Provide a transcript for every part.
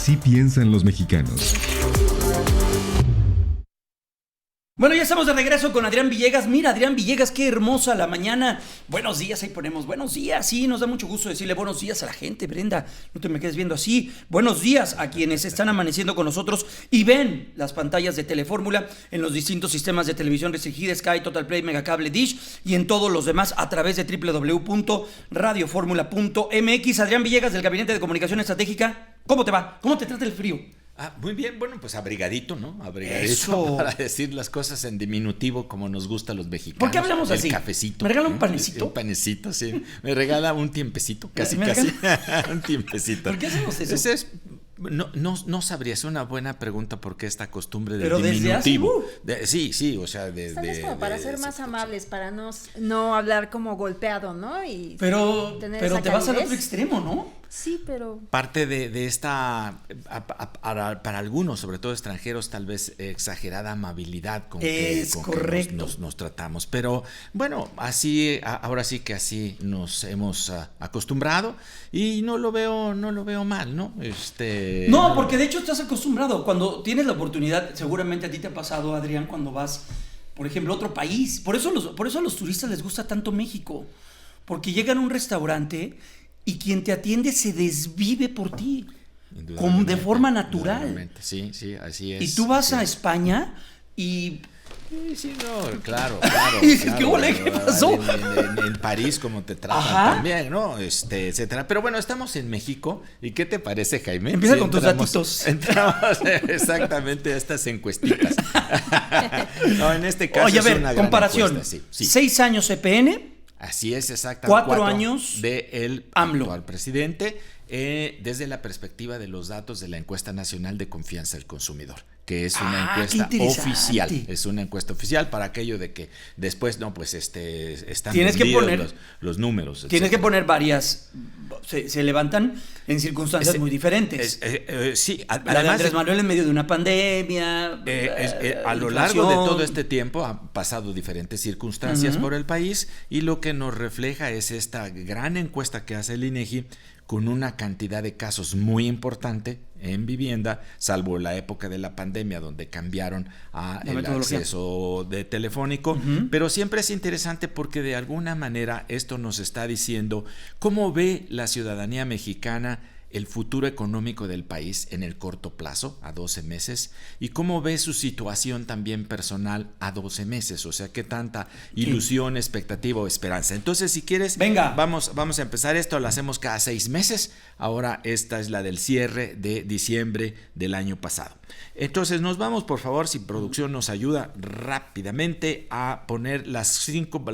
Así piensan los mexicanos. Bueno, ya estamos de regreso con Adrián Villegas. Mira, Adrián Villegas, qué hermosa la mañana. Buenos días, ahí ponemos buenos días. Sí, nos da mucho gusto decirle buenos días a la gente, Brenda. No te me quedes viendo así. Buenos días a quienes están amaneciendo con nosotros y ven las pantallas de Telefórmula en los distintos sistemas de televisión restringida, Sky, Total Play, Megacable, Dish y en todos los demás a través de www.radioformula.mx. Adrián Villegas, del Gabinete de Comunicación Estratégica. ¿Cómo te va? ¿Cómo te trata el frío? Muy bien, bueno, pues abrigadito, ¿no? Abrigadito. Eso. Para decir las cosas en diminutivo como nos gusta a los mexicanos. ¿Por qué hablamos así? El cafecito. ¿Me regala un panecito? Un panecito, sí. Me regala un tiempecito, casi. Un tiempecito. ¿Por qué hacemos eso? Ese es, no sabría, es una buena pregunta porque esta costumbre del pero diminutivo. Desde hace, sí, o sea, ¿Sabes? Como para ser más amables, para no hablar como golpeado, ¿no? Y pero tener te esa vas al calidez. otro extremo, ¿no? Sí, pero... Parte de esta, para algunos, sobre todo extranjeros, tal vez exagerada amabilidad con que nos tratamos. Pero bueno, así, ahora sí que así nos hemos acostumbrado y no lo veo mal, ¿no? No, porque de hecho estás acostumbrado. Cuando tienes la oportunidad, seguramente a ti te ha pasado, Adrián, cuando vas, por ejemplo, a otro país. Por eso a los turistas les gusta tanto México. Porque llegan a un restaurante y quien te atiende se desvive por ti, de forma natural. Sí, así es. Y tú vas a España y... Sí, no, claro. ¿Qué pasó? En París, como te tratan. Ajá. También, ¿no? Etcétera. Pero bueno, estamos en México. ¿Y qué te parece, Jaime? Empieza con tus datitos. Entramos exactamente a estas encuestitas. No, en este caso Oye, a ver, es una comparación. gran encuesta, sí. 6 años CPN. Así es, exactamente. 4 años de el AMLO. actual presidente, desde la perspectiva de los datos de la Encuesta Nacional de Confianza del Consumidor, que es una encuesta oficial. Es una encuesta oficial para aquello de que después, no, pues están tienes que poner los números. Tienes que poner varias. Se levantan en circunstancias muy diferentes. Sí, Además, además Andrés Manuel en medio de una pandemia. A lo largo de todo este tiempo han pasado diferentes circunstancias por el país y lo que nos refleja es esta gran encuesta que hace el INEGI con una cantidad de casos muy importante en vivienda, salvo la época de la pandemia donde cambiaron el acceso de telefónico, pero siempre es interesante porque de alguna manera esto nos está diciendo cómo ve la ciudadanía mexicana el futuro económico del país en el corto plazo, a 12 meses, y cómo ve su situación también personal a 12 meses, o sea, qué tanta ilusión, expectativa o esperanza. Entonces, si quieres, venga, vamos a empezar esto, lo hacemos cada 6 meses, ahora esta es la del cierre de diciembre del año pasado. Entonces, nos vamos, por favor, si producción nos ayuda rápidamente a poner las 5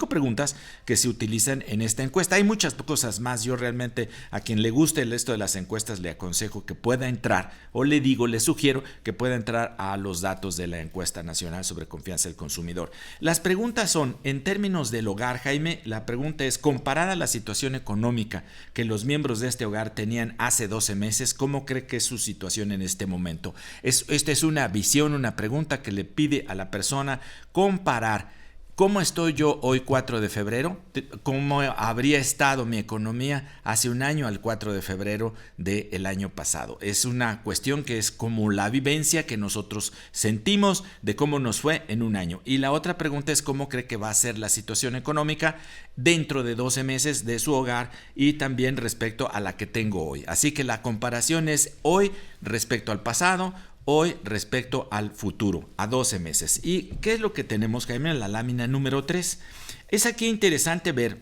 preguntas que se utilizan en esta encuesta. Hay muchas cosas más. Yo realmente a quien le guste esto de las encuestas le aconsejo que pueda entrar, o le sugiero que pueda entrar a los datos de la encuesta nacional sobre confianza del consumidor. Las preguntas son, en términos del hogar, Jaime, la pregunta es, comparada la situación económica que los miembros de este hogar tenían hace 12 meses, ¿cómo cree que es su situación en este momento? Esta es una visión, una pregunta que le pide a la persona comparar ¿cómo estoy yo hoy 4 de febrero? ¿Cómo habría estado mi economía hace un año al 4 de febrero del año pasado? Es una cuestión que es como la vivencia que nosotros sentimos de cómo nos fue en un año. Y la otra pregunta es cómo cree que va a ser la situación económica dentro de 12 meses de su hogar y también respecto a la que tengo hoy. Así que la comparación es hoy respecto al pasado, hoy respecto al futuro, a 12 meses. ¿Y qué es lo que tenemos, Jaime, en la lámina número 3? Es aquí interesante ver,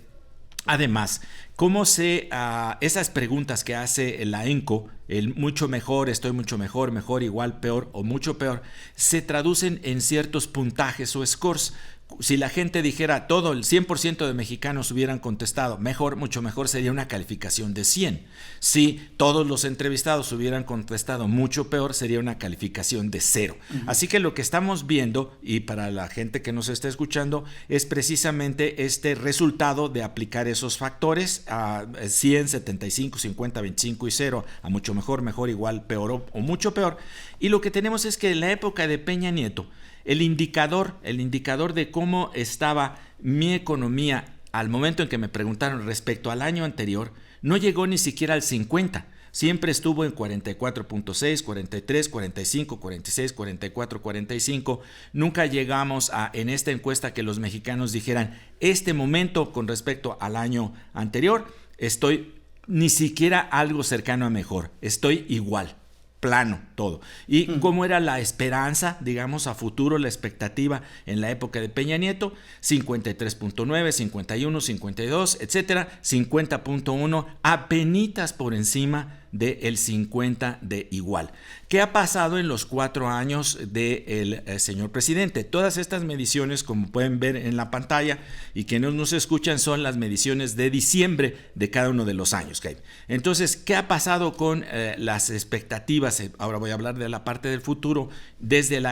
además, cómo esas preguntas que hace la ENCO, el mucho mejor, estoy mucho mejor, mejor, igual, peor o mucho peor, se traducen en ciertos puntajes o scores. Si la gente dijera, todo el 100% de mexicanos hubieran contestado mejor, mucho mejor, sería una calificación de 100. Si todos los entrevistados hubieran contestado mucho peor, sería una calificación de 0. Así que lo que estamos viendo, y para la gente que nos está escuchando, es precisamente este resultado de aplicar esos factores a 100, 75, 50, 25 y 0, a mucho mejor, mejor, igual, peor o mucho peor. Y lo que tenemos es que en la época de Peña Nieto, el indicador de cómo estaba mi economía al momento en que me preguntaron respecto al año anterior, no llegó ni siquiera al 50. Siempre estuvo en 44.6, 43, 45, 46, 44, 45. Nunca llegamos a, en esta encuesta, que los mexicanos dijeran, este momento con respecto al año anterior, estoy ni siquiera algo cercano a mejor, estoy igual. Plano, todo. Y cómo era la esperanza, digamos, a futuro, la expectativa en la época de Peña Nieto, 53.9, 51, 52, etcétera, 50.1, apenitas por encima del 50 de igual. ¿Qué ha pasado en los 4 años del señor presidente? Todas estas mediciones, como pueden ver en la pantalla, y quienes nos escuchan, son las mediciones de diciembre de cada uno de los años. Entonces, ¿qué ha pasado con las expectativas? Ahora voy a hablar de la parte del futuro.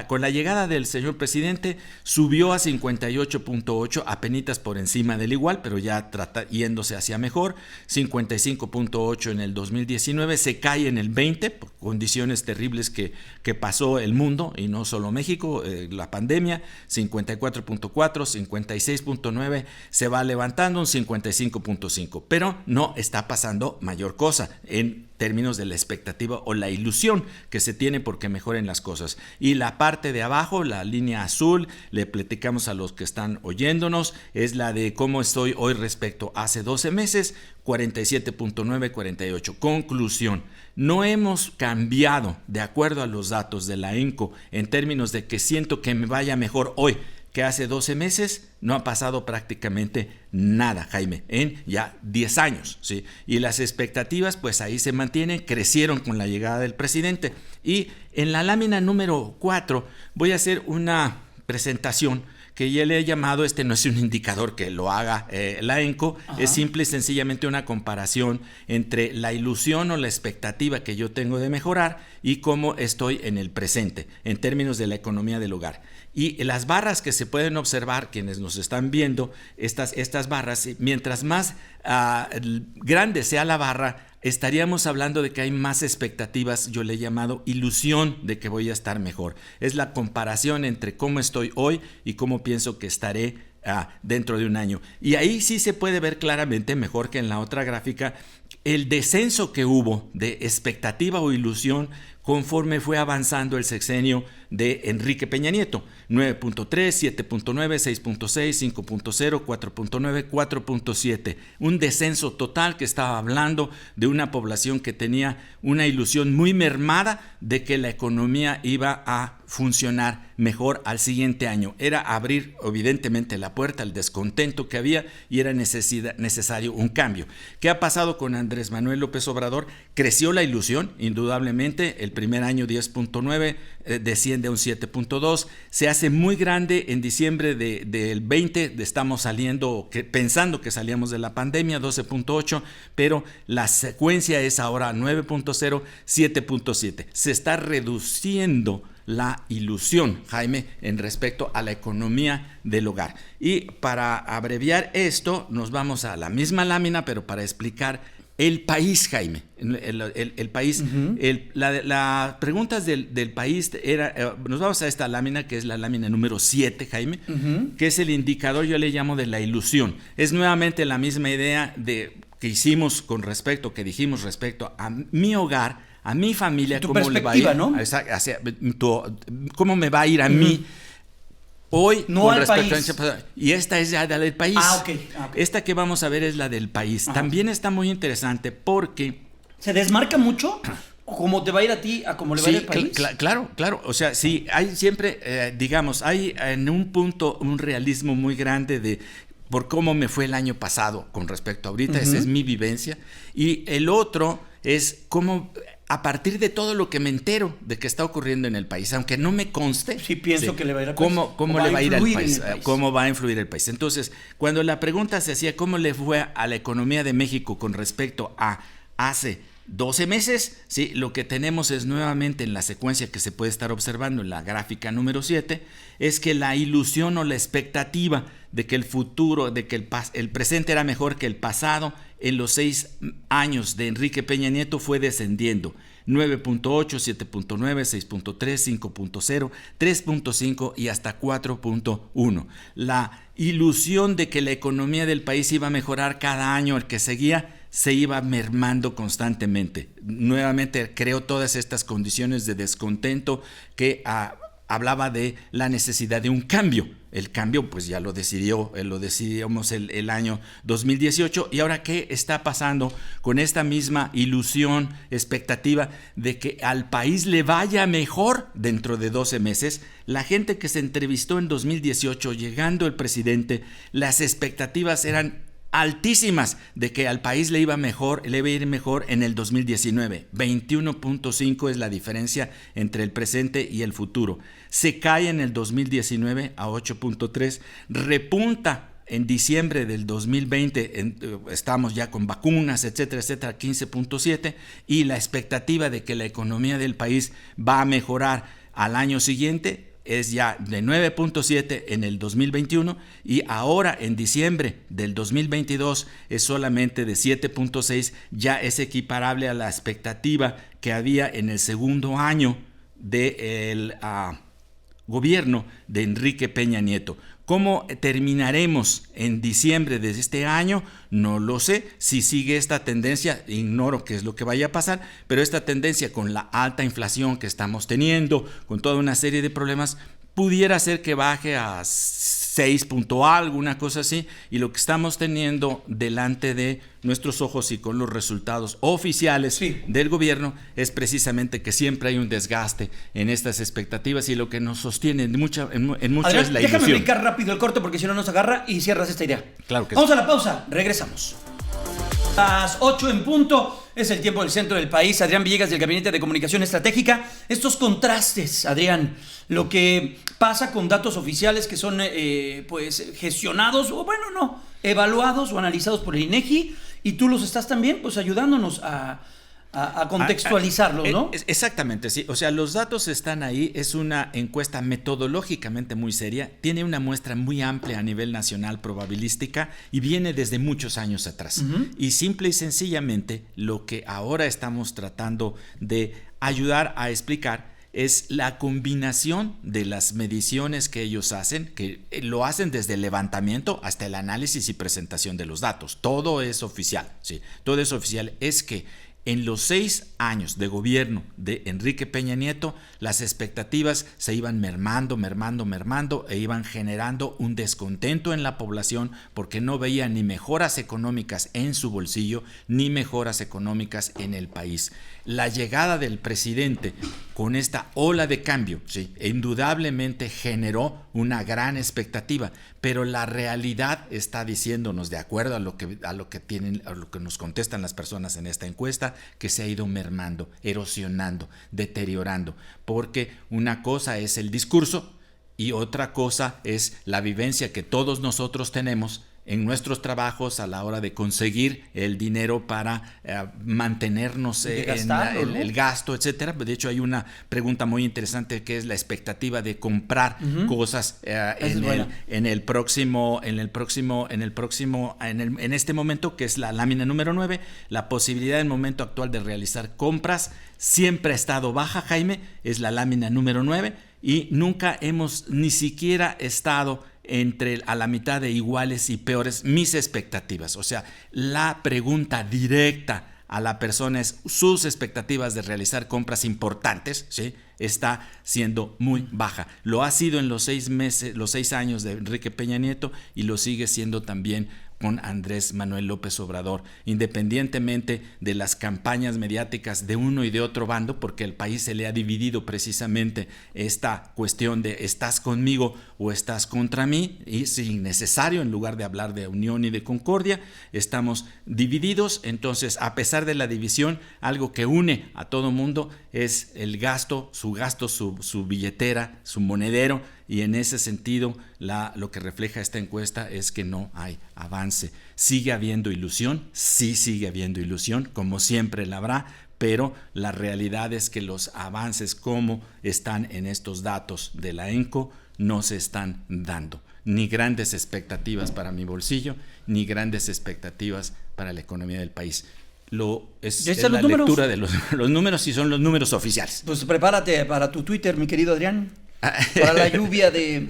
Con la llegada del señor presidente, subió a 58.8, apenitas por encima del igual, pero ya yéndose hacia mejor. 55.8 en el 2019, se cae en el 20 por condiciones terribles que pasó el mundo, y no solo México, la pandemia. 54.4, 56.9, se va levantando un 55.5, pero no está pasando mayor cosa en términos de la expectativa o la ilusión que se tiene porque mejoren las cosas. Y la parte de abajo, la línea azul, le platicamos a los que están oyéndonos, es la de cómo estoy hoy respecto a hace 12 meses, 47.9, 48. Conclusión: no hemos cambiado de acuerdo a los datos de la ENCO en términos de que siento que me vaya mejor hoy que hace 12 meses. No ha pasado prácticamente nada, Jaime, en ya 10 años, ¿sí? Y las expectativas, pues ahí se mantienen, crecieron con la llegada del presidente. Y en la lámina número 4 voy a hacer una presentación que ya le he llamado, no es un indicador que lo haga la ENCO, es simple y sencillamente una comparación entre la ilusión o la expectativa que yo tengo de mejorar y cómo estoy en el presente, en términos de la economía del hogar. Y las barras que se pueden observar, quienes nos están viendo, estas barras, mientras más grande sea la barra, estaríamos hablando de que hay más expectativas. Yo le he llamado ilusión de que voy a estar mejor. Es la comparación entre cómo estoy hoy y cómo pienso que estaré dentro de un año. Y ahí sí se puede ver claramente, mejor que en la otra gráfica, el descenso que hubo de expectativa o ilusión conforme fue avanzando el sexenio de Enrique Peña Nieto. 9.3, 7.9, 6.6, 5.0, 4.9, 4.7. Un descenso total, que estaba hablando de una población que tenía una ilusión muy mermada de que la economía iba a funcionar mejor al siguiente año. Era abrir evidentemente la puerta al descontento que había y era necesario un cambio. ¿Qué ha pasado con Andrés Manuel López Obrador? Creció la ilusión, indudablemente. El primer año 10.9, desciende a un 7.2, se hace muy grande en diciembre del 20, estamos saliendo, pensando que salíamos de la pandemia, 12.8, pero la secuencia es ahora 9.0, 7.7. Se está reduciendo la ilusión, Jaime, en respecto a la economía del hogar. Y para abreviar esto, nos vamos a la misma lámina, pero para explicar el país, Jaime, el país. Las preguntas del país era, nos vamos a esta lámina, que es la lámina número 7, Jaime, que es el indicador, yo le llamo, de la ilusión. Es nuevamente la misma idea que dijimos respecto a mi hogar, a mi familia, cómo le va a ir, ¿no? Cómo me va a ir a mí hoy, no al país. Y esta es ya la del país. Okay. Esta que vamos a ver es la del país. También está muy interesante porque ¿se desmarca mucho cómo te va a ir a ti a cómo le va a ir al país? Claro. O sea, sí, hay siempre, digamos, hay en un punto un realismo muy grande por cómo me fue el año pasado con respecto a ahorita. Esa es mi vivencia. Y el otro es cómo, a partir de todo lo que me entero de que está ocurriendo en el país, aunque no me conste, sí pienso que le va a ir al país. ¿Cómo le va a ir al país? ¿Cómo va a influir el país? Entonces, cuando la pregunta se hacía cómo le fue a la economía de México con respecto a hace 12 meses, sí, lo que tenemos es nuevamente en la secuencia que se puede estar observando en la gráfica número 7, es que la ilusión o la expectativa de que el futuro, de que el presente era mejor que el pasado, en los 6 años de Enrique Peña Nieto fue descendiendo. 9.8, 7.9, 6.3, 5.0, 3.5 y hasta 4.1. La ilusión de que la economía del país iba a mejorar cada año el que seguía se iba mermando constantemente. Nuevamente creó todas estas condiciones de descontento que hablaba de la necesidad de un cambio. El cambio pues ya lo decidimos el año 2018, y ahora ¿qué está pasando con esta misma ilusión, expectativa de que al país le vaya mejor dentro de 12 meses? La gente que se entrevistó en 2018, llegando el presidente, las expectativas eran altísimas de que al país le iba a ir mejor en el 2019. 21.5 es la diferencia entre el presente y el futuro. Se cae en el 2019 a 8.3, repunta en diciembre del 2020, estamos ya con vacunas, etcétera, etcétera, 15.7, y la expectativa de que la economía del país va a mejorar al año siguiente es ya de 9.7 en el 2021, y ahora en diciembre del 2022 es solamente de 7.6, ya es equiparable a la expectativa que había en el segundo año del gobierno de Enrique Peña Nieto. ¿Cómo terminaremos en diciembre de este año? No lo sé. Si sigue esta tendencia, ignoro qué es lo que vaya a pasar, pero esta tendencia con la alta inflación que estamos teniendo, con toda una serie de problemas, pudiera ser que baje a 6 punto algo, una cosa así, y lo que estamos teniendo delante de nuestros ojos y con los resultados oficiales del gobierno es precisamente que siempre hay un desgaste en estas expectativas, y lo que nos sostiene en mucho Adrián, es la ilusión. Déjame brincar rápido el corte porque si no nos agarra y cierras esta idea. Claro que Vamos sí. a la pausa, regresamos. Las 8 en punto, es el tiempo del centro del país. Adrián Villegas, del Gabinete de Comunicación Estratégica. Estos contrastes, Adrián, lo que pasa con datos oficiales que son pues gestionados, o bueno, no, evaluados o analizados por el INEGI, y tú los estás también pues ayudándonos a contextualizarlos, ¿no? Exactamente, sí. O sea, los datos están ahí. Es una encuesta metodológicamente muy seria. Tiene una muestra muy amplia a nivel nacional probabilística y viene desde muchos años atrás. Uh-huh. Y simple y sencillamente lo que ahora estamos tratando de ayudar a explicar es la combinación de las mediciones que ellos hacen, que lo hacen desde el levantamiento hasta el análisis y presentación de los datos. Todo es oficial, sí. Todo es oficial. Es que en los 6 años de gobierno de Enrique Peña Nieto, las expectativas se iban mermando e iban generando un descontento en la población porque no veía ni mejoras económicas en su bolsillo ni mejoras económicas en el país. La llegada del presidente con esta ola de cambio, sí, indudablemente generó una gran expectativa, pero la realidad está diciéndonos, de acuerdo a lo que nos contestan las personas en esta encuesta, que se ha ido mermando, erosionando, deteriorando, porque una cosa es el discurso y otra cosa es la vivencia que todos nosotros tenemos en nuestros trabajos a la hora de conseguir el dinero para mantenernos en el gasto, etcétera. De hecho, hay una pregunta muy interesante que es la expectativa de comprar cosas en este momento, que es la lámina número 9. La posibilidad en el momento actual de realizar compras siempre ha estado baja, Jaime, es la lámina número 9, y nunca hemos ni siquiera estado a la mitad de iguales y peores mis expectativas. O sea, la pregunta directa a la persona es sus expectativas de realizar compras importantes, ¿sí?, está siendo muy baja. Lo ha sido en los 6 años de Enrique Peña Nieto, y lo sigue siendo también con Andrés Manuel López Obrador, independientemente de las campañas mediáticas de uno y de otro bando, porque el país se le ha dividido precisamente esta cuestión de estás conmigo o estás contra mí, y es innecesario. En lugar de hablar de unión y de concordia, estamos divididos. Entonces, a pesar de la división, algo que une a todo mundo es el gasto, su billetera, su monedero, y en ese sentido lo que refleja esta encuesta es que no hay avance. Sigue habiendo ilusión, sí sigue habiendo ilusión, como siempre la habrá, pero la realidad es que los avances como están en estos datos de la ENCO no se están dando. Ni grandes expectativas para mi bolsillo, ni grandes expectativas para la economía del país. Es la lectura de los números, y son los números oficiales. Pues prepárate para tu Twitter, mi querido Adrián, para la lluvia de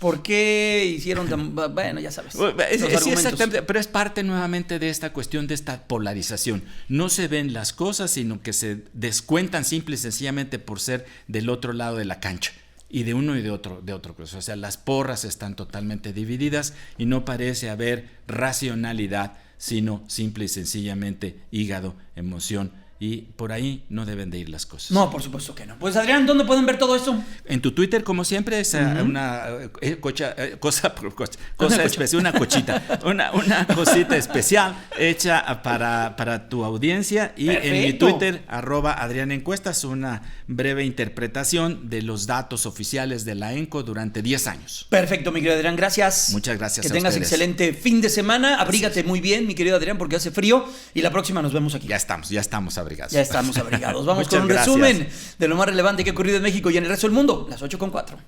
¿Por qué hicieron tan... Bueno, ya sabes. Sí, argumentos. exactamente, pero es parte nuevamente de esta cuestión de esta polarización. No se ven las cosas, sino que se descuentan simple y sencillamente por ser del otro lado de la cancha. Y de uno y de otro. O sea, las porras están totalmente divididas y no parece haber racionalidad, sino simple y sencillamente hígado, emoción. Y por ahí no deben de ir las cosas. No, por supuesto que no. Pues Adrián, ¿dónde pueden ver todo eso? En tu Twitter, como siempre, es una cochita, una cosita especial hecha para tu audiencia. Y Perfecto. En mi Twitter, @AdriánEncuestas, una breve interpretación de los datos oficiales de la ENCO durante 10 años. Perfecto, mi querido Adrián, gracias. Muchas gracias Que a tengas ustedes. excelente fin de semana. Abrígate muy bien, mi querido Adrián, porque hace frío. Y la próxima nos vemos aquí. Ya estamos abrigados. Ya estamos abrigados. Vamos Muchas con un gracias. resumen de lo más relevante que ha ocurrido en México y en el resto del mundo. Las 8:04.